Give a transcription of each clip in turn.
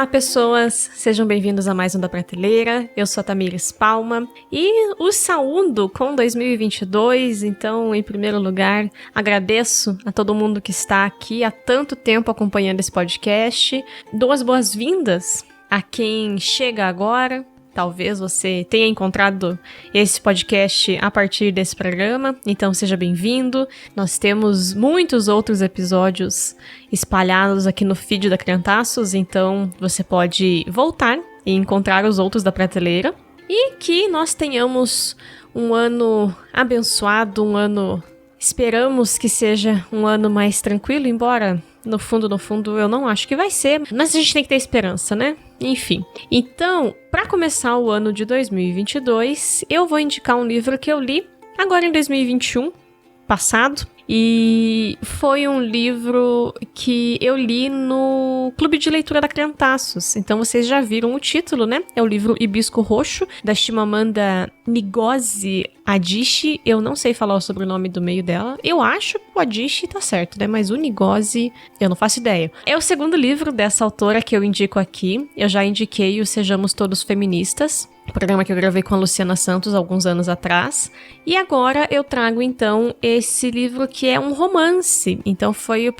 Olá, pessoas! Sejam bem-vindos a mais um Da Prateleira. Eu sou a Tamires Palma e os saúdo com 2022. Então, em primeiro lugar, agradeço a todo mundo que está aqui há tanto tempo acompanhando esse podcast. Dou as boas-vindas a quem chega agora. Talvez você tenha encontrado esse podcast a partir desse programa, então seja bem-vindo. Nós temos muitos outros episódios espalhados aqui no feed da Criantaços, então você pode voltar e encontrar os outros da prateleira. E que nós tenhamos um ano abençoado, um ano... Esperamos que seja um ano mais tranquilo, embora no fundo eu não acho que vai ser, mas a gente tem que ter esperança, né? Enfim. Então, para começar o ano de 2022, eu vou indicar um livro que eu li agora em 2021, passado, e foi um livro que eu li no Clube de Leitura da Criantaços. Então vocês já viram o título, né? É o livro Hibisco Roxo, da Chimamanda Ngozi Adichie. Eu não sei falar o sobrenome do meio dela. Eu acho que o Adichie tá certo, né? Mas o Ngozi, eu não faço ideia. É o segundo livro dessa autora que eu indico aqui. Eu já indiquei o Sejamos Todos Feministas, programa que eu gravei com a Luciana Santos alguns anos atrás. E agora eu trago, então, esse livro que é um romance. Então foi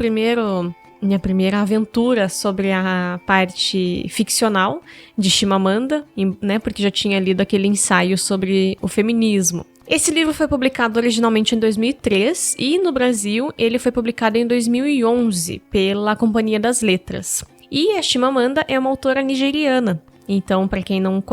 minha primeira aventura sobre a parte ficcional de Chimamanda, né? Porque já tinha lido aquele ensaio sobre o feminismo. Esse livro foi publicado originalmente em 2003 e no Brasil ele foi publicado em 2011 pela Companhia das Letras. E a Chimamanda é uma autora nigeriana. Então, para quem não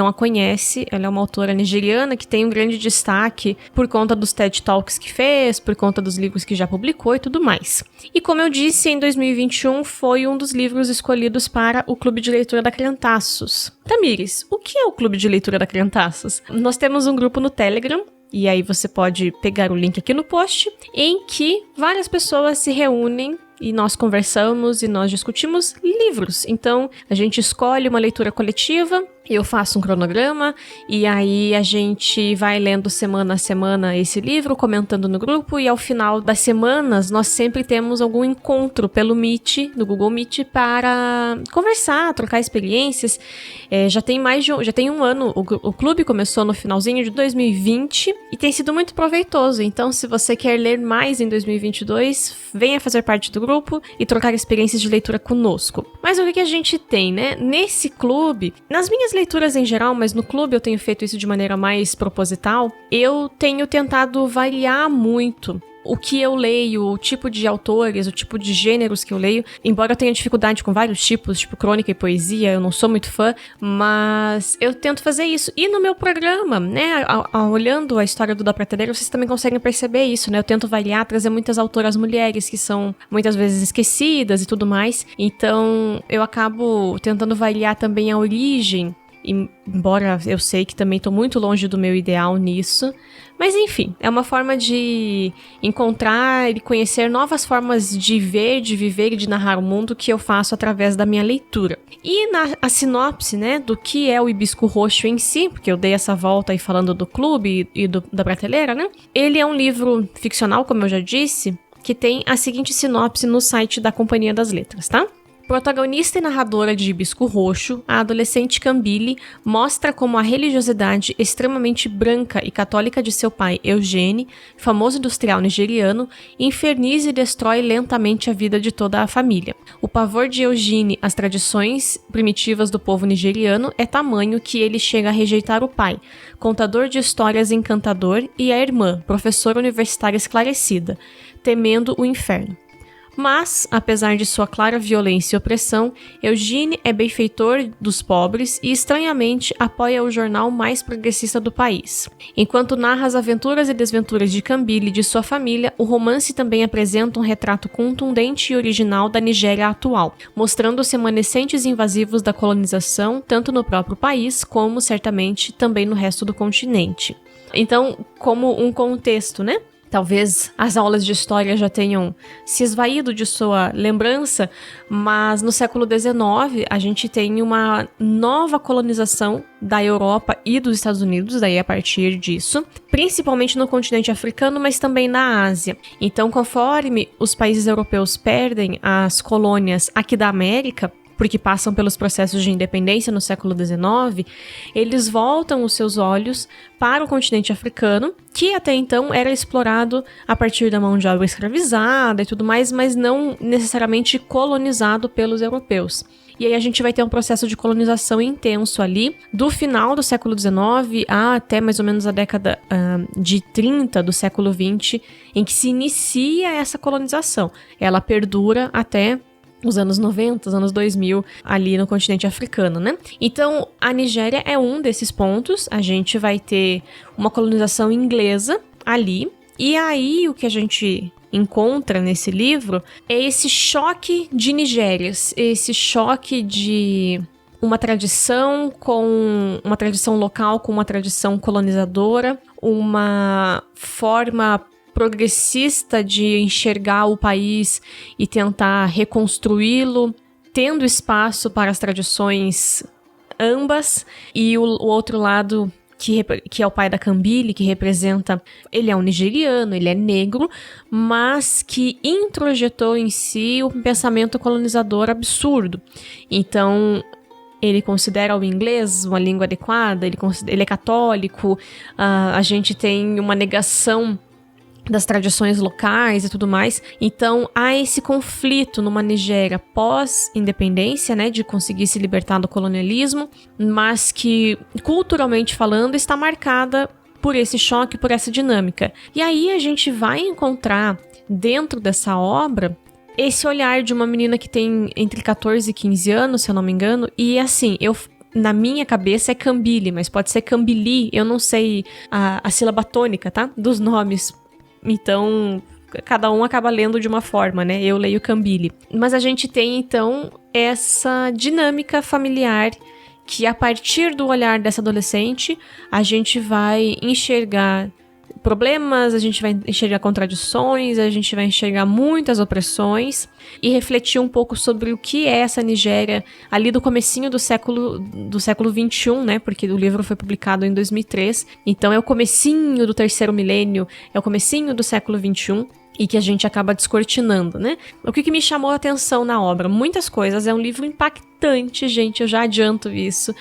a conhece, ela é uma autora nigeriana que tem um grande destaque por conta dos TED Talks que fez, por conta dos livros que já publicou e tudo mais. E como eu disse, em 2021 foi um dos livros escolhidos para o Clube de Leitura da Criantaços. Tamires, o que é o Clube de Leitura da Criantaços? Nós temos um grupo no Telegram, e aí você pode pegar o link aqui no post, em que várias pessoas se reúnem e nós conversamos e nós discutimos livros. Então, a gente escolhe uma leitura coletiva, eu faço um cronograma, e aí a gente vai lendo semana a semana esse livro, comentando no grupo, e ao final das semanas nós sempre temos algum encontro pelo Meet, no Google Meet, para conversar, trocar experiências. Já tem um ano, o clube começou no finalzinho de 2020 e tem sido muito proveitoso. Então, se você quer ler mais em 2022, venha fazer parte do grupo e trocar experiências de leitura conosco. Mas o que a gente tem, né? Nesse clube, nas minhas leituras em geral, mas no clube eu tenho feito isso de maneira mais proposital, eu tenho tentado variar muito o que eu leio, o tipo de autores, o tipo de gêneros que eu leio, embora eu tenha dificuldade com vários tipos, tipo crônica e poesia, eu não sou muito fã, mas eu tento fazer isso. E no meu programa, né, olhando a história do Da Prateleira, vocês também conseguem perceber isso, né, eu tento variar, trazer muitas autoras mulheres que são muitas vezes esquecidas e tudo mais, então eu acabo tentando variar também a origem, embora eu sei que também estou muito longe do meu ideal nisso. Mas enfim, é uma forma de encontrar e conhecer novas formas de ver, de viver e de narrar o mundo que eu faço através da minha leitura. E a sinopse, né, do que é o Hibisco Roxo em si, porque eu dei essa volta aí falando do clube e da prateleira, né? Ele é um livro ficcional, como eu já disse, que tem a seguinte sinopse no site da Companhia das Letras, tá? Protagonista e narradora de Hibisco Roxo, a adolescente Cambile mostra como a religiosidade extremamente branca e católica de seu pai, Eugene, famoso industrial nigeriano, inferniza e destrói lentamente a vida de toda a família. O pavor de Eugene às tradições primitivas do povo nigeriano é tamanho que ele chega a rejeitar o pai, contador de histórias encantador, e a irmã, professora universitária esclarecida, temendo o inferno. Mas, apesar de sua clara violência e opressão, Eugene é benfeitor dos pobres e, estranhamente, apoia o jornal mais progressista do país. Enquanto narra as aventuras e desventuras de Cambile e de sua família, o romance também apresenta um retrato contundente e original da Nigéria atual, mostrando os remanescentes invasivos da colonização, tanto no próprio país, como, certamente, também no resto do continente. Então, como um contexto, né? Talvez as aulas de história já tenham se esvaído de sua lembrança, mas no século XIX a gente tem uma nova colonização da Europa e dos Estados Unidos, daí a partir disso, principalmente no continente africano, mas também na Ásia. Então, conforme os países europeus perdem as colônias aqui da América, porque passam pelos processos de independência no século XIX, eles voltam os seus olhos para o continente africano, que até então era explorado a partir da mão de obra escravizada e tudo mais, mas não necessariamente colonizado pelos europeus. E aí a gente vai ter um processo de colonização intenso ali, do final do século XIX até mais ou menos a década de 30 do século XX, em que se inicia essa colonização. Ela perdura até os anos 90, os anos 2000, ali no continente africano, né? Então, a Nigéria é um desses pontos. A gente vai ter uma colonização inglesa ali. E aí, o que a gente encontra nesse livro é esse choque de Nigérias, esse choque de uma tradição local com uma tradição colonizadora, uma forma progressista de enxergar o país e tentar reconstruí-lo, tendo espaço para as tradições ambas, e o outro lado que é o pai da Kambili, que representa, ele é um nigeriano, ele é negro, mas que introjetou em si um pensamento colonizador absurdo. Então, ele considera o inglês uma língua adequada, ele é católico, a gente tem uma negação das tradições locais e tudo mais. Então, há esse conflito numa Nigéria pós-independência, né, de conseguir se libertar do colonialismo, mas que, culturalmente falando, está marcada por esse choque, por essa dinâmica. E aí a gente vai encontrar, dentro dessa obra, esse olhar de uma menina que tem entre 14 e 15 anos, se eu não me engano, e assim, na minha cabeça é Kambili, mas pode ser Kambili, eu não sei a sílaba tônica, tá? Dos nomes. Então, cada um acaba lendo de uma forma, né? Eu leio Kambili. Mas a gente tem, então, essa dinâmica familiar que, a partir do olhar dessa adolescente, a gente vai enxergar problemas, a gente vai enxergar contradições, a gente vai enxergar muitas opressões e refletir um pouco sobre o que é essa Nigéria ali do comecinho do século XXI, né? Porque o livro foi publicado em 2003, então é o comecinho do terceiro milênio, é o comecinho do século XXI. E que a gente acaba descortinando, né? O que me chamou a atenção na obra? Muitas coisas. É um livro impactante, gente. Eu já adianto isso.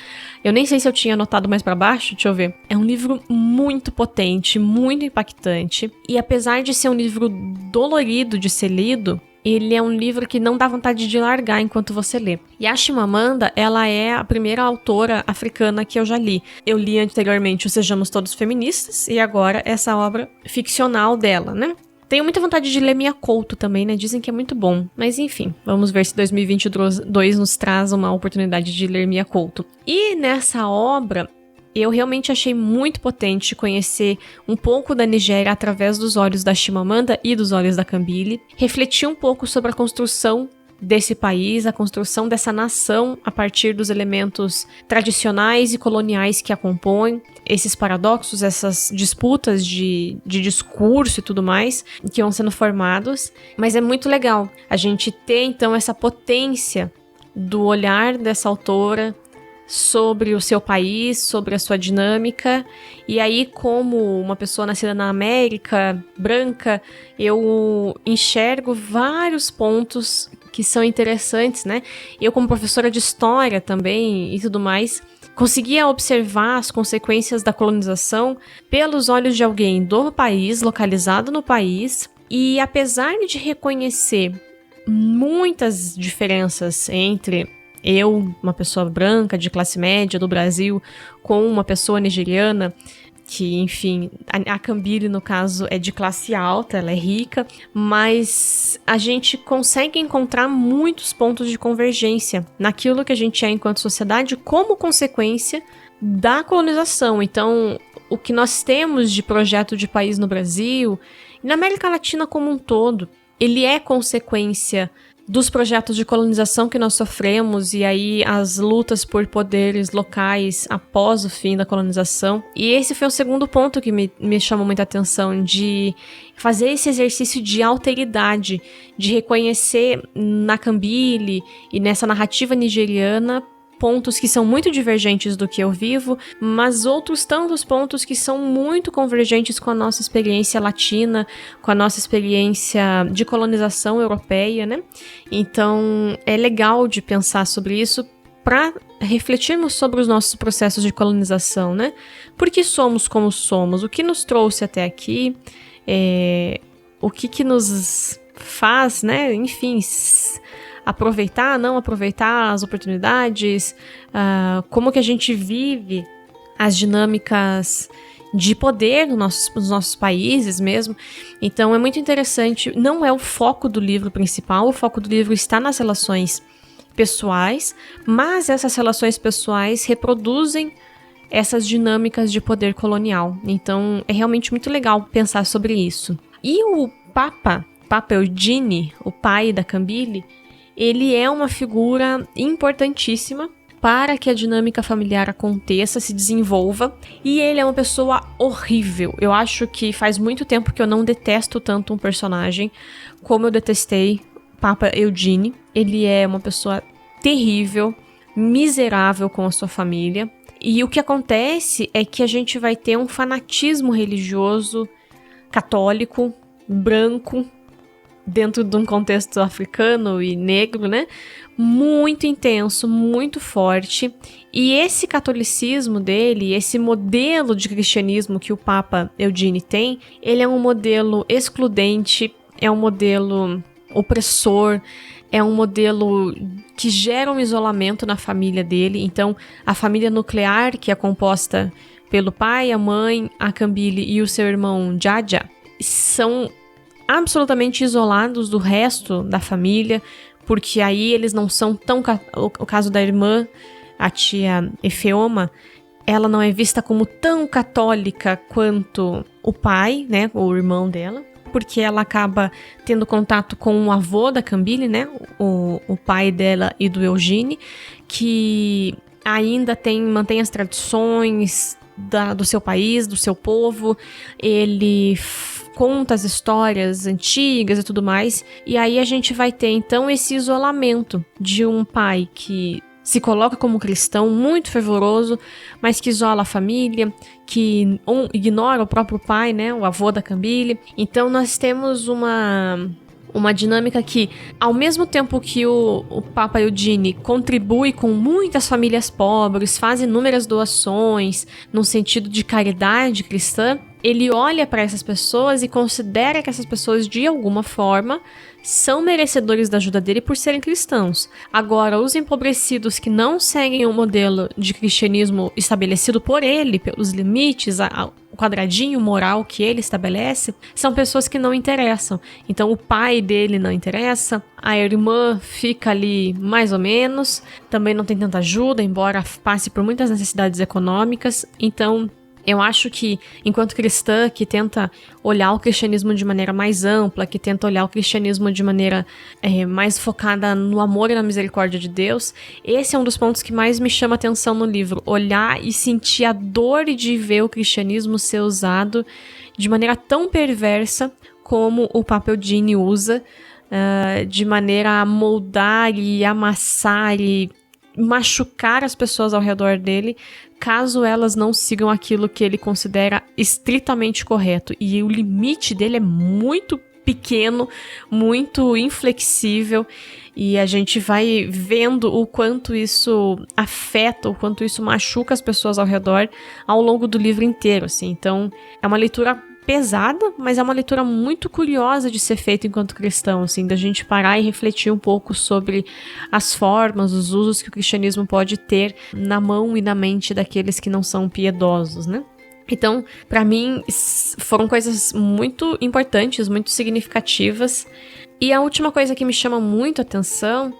Eu nem sei se eu tinha anotado mais pra baixo. Deixa eu ver. É um livro muito potente, muito impactante. E apesar de ser um livro dolorido de ser lido, ele é um livro que não dá vontade de largar enquanto você lê. E a Chimamanda, ela é a primeira autora africana que eu já li. Eu li anteriormente o Sejamos Todos Feministas e agora essa obra ficcional dela, né? Tenho muita vontade de ler Mia Couto também, né? Dizem que é muito bom. Mas enfim, vamos ver se 2022 nos traz uma oportunidade de ler Mia Couto. E nessa obra, eu realmente achei muito potente conhecer um pouco da Nigéria através dos olhos da Chimamanda e dos olhos da Kambili. Refletir um pouco sobre a construção desse país, a construção dessa nação a partir dos elementos tradicionais e coloniais que a compõem, esses paradoxos, essas disputas de discurso e tudo mais que vão sendo formados. Mas é muito legal a gente ter então essa potência do olhar dessa autora sobre o seu país, sobre a sua dinâmica. E aí, como uma pessoa nascida na América, branca, eu enxergo vários pontos que são interessantes, né? Eu, como professora de história também e tudo mais, conseguia observar as consequências da colonização pelos olhos de alguém do país, localizado no país, e apesar de reconhecer muitas diferenças entre eu, uma pessoa branca de classe média do Brasil, com uma pessoa nigeriana, que, enfim, a Kambili, no caso, é de classe alta, ela é rica, mas a gente consegue encontrar muitos pontos de convergência naquilo que a gente é enquanto sociedade como consequência da colonização. Então, o que nós temos de projeto de país no Brasil, e na América Latina como um todo, ele é consequência dos projetos de colonização que nós sofremos e aí as lutas por poderes locais após o fim da colonização. E esse foi o segundo ponto que me chamou muita atenção, de fazer esse exercício de alteridade, de reconhecer na Kambili e nessa narrativa nigeriana pontos que são muito divergentes do que eu vivo, mas outros tantos pontos que são muito convergentes com a nossa experiência latina, com a nossa experiência de colonização europeia, né? Então, é legal de pensar sobre isso para refletirmos sobre os nossos processos de colonização, né? Por que somos como somos? O que nos trouxe até aqui? O que nos faz, né? Enfim, aproveitar, não aproveitar as oportunidades, como que a gente vive as dinâmicas de poder nos nossos países mesmo. Então é muito interessante, não é o foco do livro principal, o foco do livro está nas relações pessoais, mas essas relações pessoais reproduzem essas dinâmicas de poder colonial. Então é realmente muito legal pensar sobre isso. E o Papa Eugene, o pai da Cambille, ele é uma figura importantíssima para que a dinâmica familiar aconteça, se desenvolva, e ele é uma pessoa horrível. Eu acho que faz muito tempo que eu não detesto tanto um personagem como eu detestei Papa Eugene. Ele é uma pessoa terrível, miserável com a sua família, e o que acontece é que a gente vai ter um fanatismo religioso católico, branco, dentro de um contexto africano e negro, né? Muito intenso, muito forte. E esse catolicismo dele, esse modelo de cristianismo que o Papa Eugene tem, ele é um modelo excludente, é um modelo opressor, é um modelo que gera um isolamento na família dele. Então, a família nuclear, que é composta pelo pai, a mãe, a Cambille e o seu irmão Djadja, são absolutamente isolados do resto da família, porque aí eles não são tão... O caso da irmã, a tia Efeoma, ela não é vista como tão católica quanto o pai, né, o irmão dela, porque ela acaba tendo contato com o avô da Cambille, né, o pai dela e do Eugene, que ainda mantém as tradições do seu país, do seu povo. Ele conta as histórias antigas e tudo mais, e aí a gente vai ter então esse isolamento de um pai que se coloca como cristão, muito fervoroso, mas que isola a família, que ignora o próprio pai, né, o avô da Cambille. Então nós temos uma dinâmica que, ao mesmo tempo que o Papa Eugene contribui com muitas famílias pobres, faz inúmeras doações no sentido de caridade cristã, ele olha para essas pessoas e considera que essas pessoas, de alguma forma, são merecedores da ajuda dele por serem cristãos. Agora, os empobrecidos que não seguem o modelo de cristianismo estabelecido por ele, pelos limites, o quadradinho moral que ele estabelece, são pessoas que não interessam. Então, o pai dele não interessa, a irmã fica ali mais ou menos, também não tem tanta ajuda, embora passe por muitas necessidades econômicas. Então, eu acho que, enquanto cristã que tenta olhar o cristianismo de maneira mais ampla, que tenta olhar o cristianismo de maneira mais focada no amor e na misericórdia de Deus, esse é um dos pontos que mais me chama atenção no livro. Olhar e sentir a dor de ver o cristianismo ser usado de maneira tão perversa como o Papa Eugene usa, de maneira a moldar e amassar e machucar as pessoas ao redor dele, caso elas não sigam aquilo que ele considera estritamente correto. E o limite dele é muito pequeno, muito inflexível, e a gente vai vendo o quanto isso afeta, o quanto isso machuca as pessoas ao redor ao longo do livro inteiro, assim. Então, é uma leitura pesada, mas é uma leitura muito curiosa de ser feita enquanto cristão, assim, da gente parar e refletir um pouco sobre as formas, os usos que o cristianismo pode ter na mão e na mente daqueles que não são piedosos, né? Então, para mim, foram coisas muito importantes, muito significativas. E a última coisa que me chama muito a atenção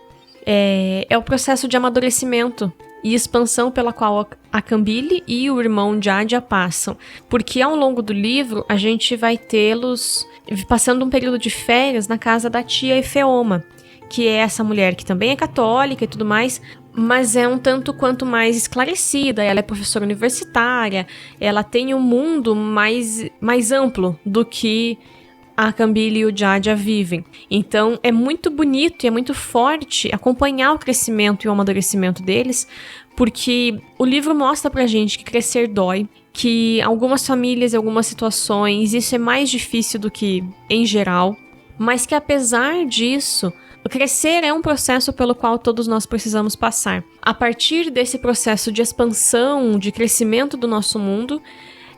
é o processo de amadurecimento e expansão pela qual a Cambille e o irmão Djadja passam. Porque ao longo do livro, a gente vai tê-los passando um período de férias na casa da tia Efeoma, que é essa mulher que também é católica e tudo mais, mas é um tanto quanto mais esclarecida. Ela é professora universitária, ela tem um mundo mais amplo do que a Camille e o Jadia vivem. Então é muito bonito e é muito forte acompanhar o crescimento e o amadurecimento deles, porque o livro mostra pra gente que crescer dói, que algumas famílias e algumas situações isso é mais difícil do que em geral, mas que apesar disso, crescer é um processo pelo qual todos nós precisamos passar. A partir desse processo de expansão, de crescimento do nosso mundo,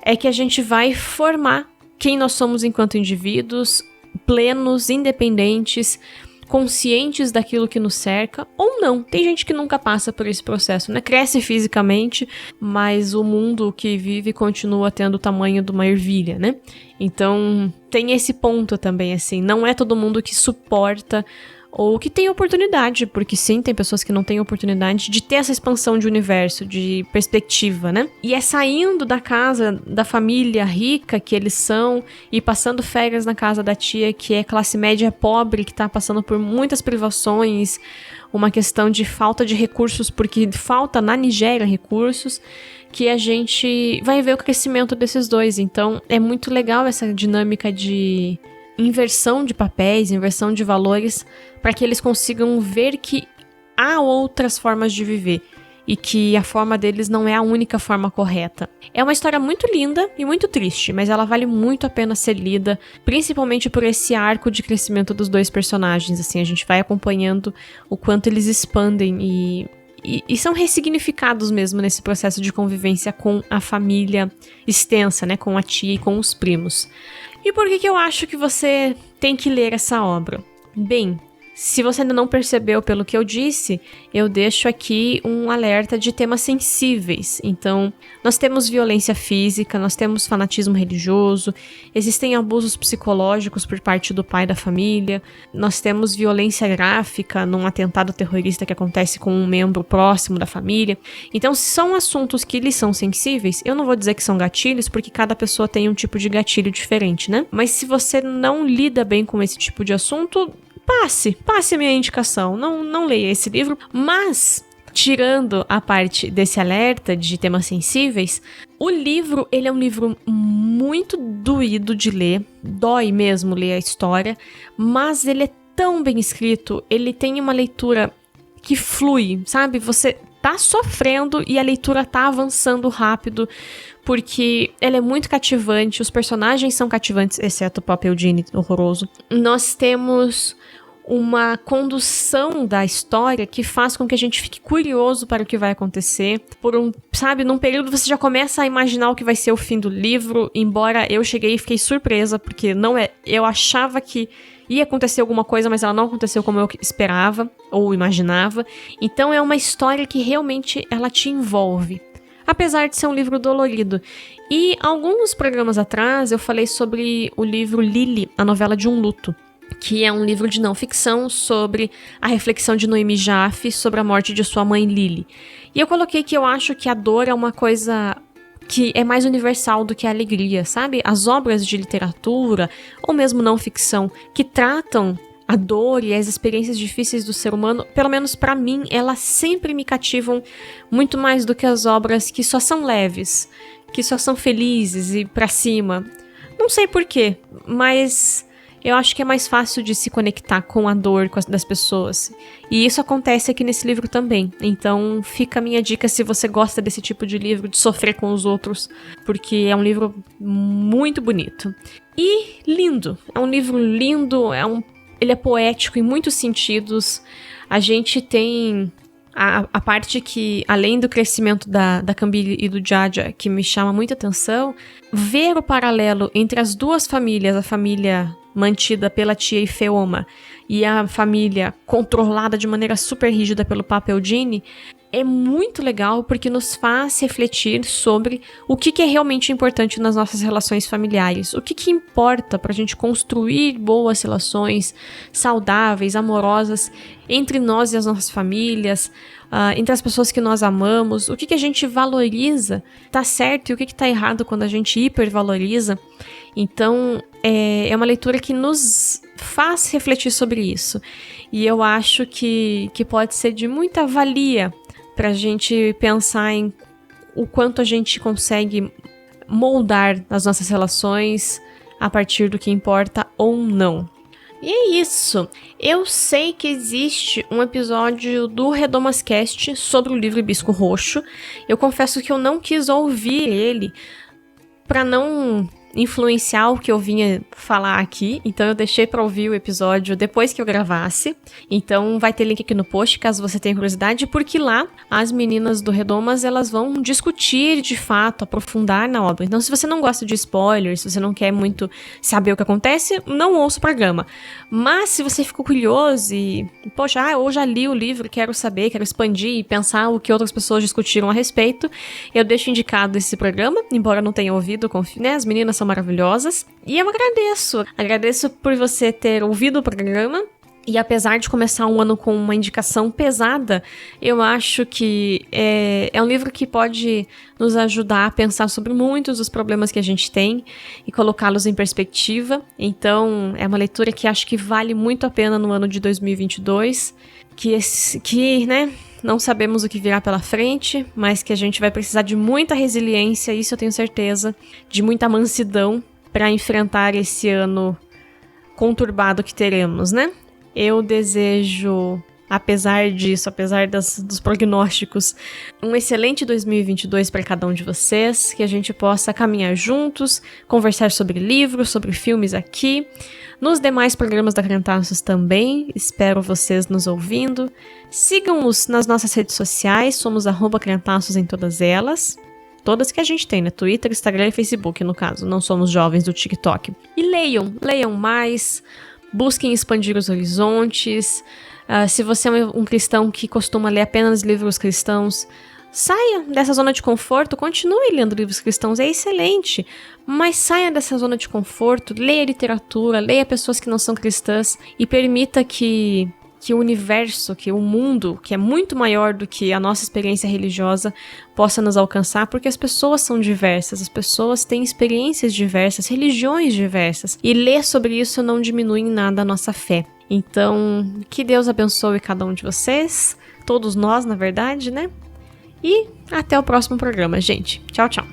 é que a gente vai formar quem nós somos enquanto indivíduos, plenos, independentes, conscientes daquilo que nos cerca, ou não. Tem gente que nunca passa por esse processo, né? Cresce fisicamente, mas o mundo que vive continua tendo o tamanho de uma ervilha, né? Então, tem esse ponto também, assim, não é todo mundo que suporta ou que tem oportunidade, porque sim, tem pessoas que não têm oportunidade de ter essa expansão de universo, de perspectiva, né? E é saindo da casa da família rica que eles são e passando férias na casa da tia, que é classe média pobre, que tá passando por muitas privações, uma questão de falta de recursos, porque falta na Nigéria recursos, que a gente vai ver o crescimento desses dois. Então, é muito legal essa dinâmica de inversão de papéis, inversão de valores, para que eles consigam ver que há outras formas de viver e que a forma deles não é a única forma correta. É uma história muito linda e muito triste, mas ela vale muito a pena ser lida, principalmente por esse arco de crescimento dos dois personagens. Assim, a gente vai acompanhando o quanto eles expandem e são ressignificados mesmo nesse processo de convivência com a família extensa, né, com a tia e com os primos. E por que eu acho que você tem que ler essa obra? Bem, se você ainda não percebeu pelo que eu disse, eu deixo aqui um alerta de temas sensíveis. Então, nós temos violência física, nós temos fanatismo religioso, existem abusos psicológicos por parte do pai da família, nós temos violência gráfica num atentado terrorista que acontece com um membro próximo da família. Então, se são assuntos que lhes são sensíveis, eu não vou dizer que são gatilhos, porque cada pessoa tem um tipo de gatilho diferente, né? Mas se você não lida bem com esse tipo de assunto, passe a minha indicação, não leia esse livro, mas, tirando a parte desse alerta de temas sensíveis, o livro, ele é um livro muito doído de ler, dói mesmo ler a história, mas ele é tão bem escrito, ele tem uma leitura que flui, sabe? Você tá sofrendo e a leitura tá avançando rápido, porque ela é muito cativante, os personagens são cativantes, exceto o Papa Eugene horroroso. Nós temos uma condução da história que faz com que a gente fique curioso para o que vai acontecer. Num período você já começa a imaginar o que vai ser o fim do livro, embora eu cheguei e fiquei surpresa, porque eu achava que ia acontecer alguma coisa, mas ela não aconteceu como eu esperava ou imaginava. Então é uma história que realmente ela te envolve, apesar de ser um livro dolorido. E alguns programas atrás eu falei sobre o livro Lily, a novela de um luto, que é um livro de não ficção sobre a reflexão de Noemi Jaffe sobre a morte de sua mãe Lily. E eu coloquei que eu acho que a dor é uma coisa que é mais universal do que a alegria, sabe? As obras de literatura, ou mesmo não ficção, que tratam a dor e as experiências difíceis do ser humano, pelo menos pra mim, elas sempre me cativam muito mais do que as obras que só são leves, que só são felizes e pra cima. Não sei porquê, mas eu acho que é mais fácil de se conectar com a dor das pessoas. E isso acontece aqui nesse livro também. Então fica a minha dica se você gosta desse tipo de livro, de sofrer com os outros, porque é um livro muito bonito. E lindo. É um livro lindo, ele é poético em muitos sentidos. A gente tem a parte que, além do crescimento da Camille e do Jadia, que me chama muita atenção, ver o paralelo entre as duas famílias, a família mantida pela tia Ifeoma e a família controlada de maneira super rígida pelo Papa Eugene, é muito legal porque nos faz refletir sobre o que é realmente importante nas nossas relações familiares, o que importa para a gente construir boas relações saudáveis, amorosas entre nós e as nossas famílias, entre as pessoas que nós amamos, o que a gente valoriza, tá certo, e o que tá errado quando a gente hipervaloriza. Então, é uma leitura que nos faz refletir sobre isso. E eu acho que pode ser de muita valia pra gente pensar em o quanto a gente consegue moldar as nossas relações a partir do que importa ou não. E é isso. Eu sei que existe um episódio do Redomascast sobre o livro Hibisco Roxo. Eu confesso que eu não quis ouvir ele para não influenciar o que eu vinha falar aqui, então eu deixei para ouvir o episódio depois que eu gravasse. Então vai ter link aqui no post, caso você tenha curiosidade, porque lá as meninas do Redomas, elas vão discutir de fato, aprofundar na obra. Então se você não gosta de spoilers, se você não quer muito saber o que acontece, não ouça o programa. Mas se você ficou curioso e, poxa, eu já li o livro, quero saber, quero expandir e pensar o que outras pessoas discutiram a respeito, eu deixo indicado esse programa, embora eu não tenha ouvido, confio, né? As meninas são maravilhosas. E eu agradeço. Agradeço por você ter ouvido o programa. E apesar de começar um ano com uma indicação pesada, eu acho que é um livro que pode nos ajudar a pensar sobre muitos dos problemas que a gente tem e colocá-los em perspectiva. Então, é uma leitura que acho que vale muito a pena no ano de 2022. Que né, não sabemos o que virá pela frente, mas que a gente vai precisar de muita resiliência, isso eu tenho certeza, de muita mansidão para enfrentar esse ano conturbado que teremos, né? Eu desejo, apesar disso, apesar dos prognósticos, um excelente 2022 para cada um de vocês, que a gente possa caminhar juntos, conversar sobre livros, sobre filmes aqui, nos demais programas da Crentaços também, espero vocês nos ouvindo. Sigam-nos nas nossas redes sociais, somos @Crentaços em todas elas. Todas que a gente tem, né? Twitter, Instagram e Facebook, no caso. Não somos jovens do TikTok. E leiam mais. Busquem expandir os horizontes. Se você é um cristão que costuma ler apenas livros cristãos, saia dessa zona de conforto, continue lendo livros cristãos, é excelente. Mas saia dessa zona de conforto, leia literatura, leia pessoas que não são cristãs e permita que o universo, que o mundo, que é muito maior do que a nossa experiência religiosa, possa nos alcançar, porque as pessoas são diversas, as pessoas têm experiências diversas, religiões diversas, e ler sobre isso não diminui em nada a nossa fé. Então, que Deus abençoe cada um de vocês, todos nós, na verdade, né? E até o próximo programa, gente. Tchau, tchau.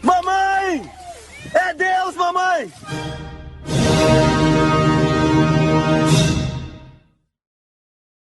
Mamãe! É Deus, mamãe!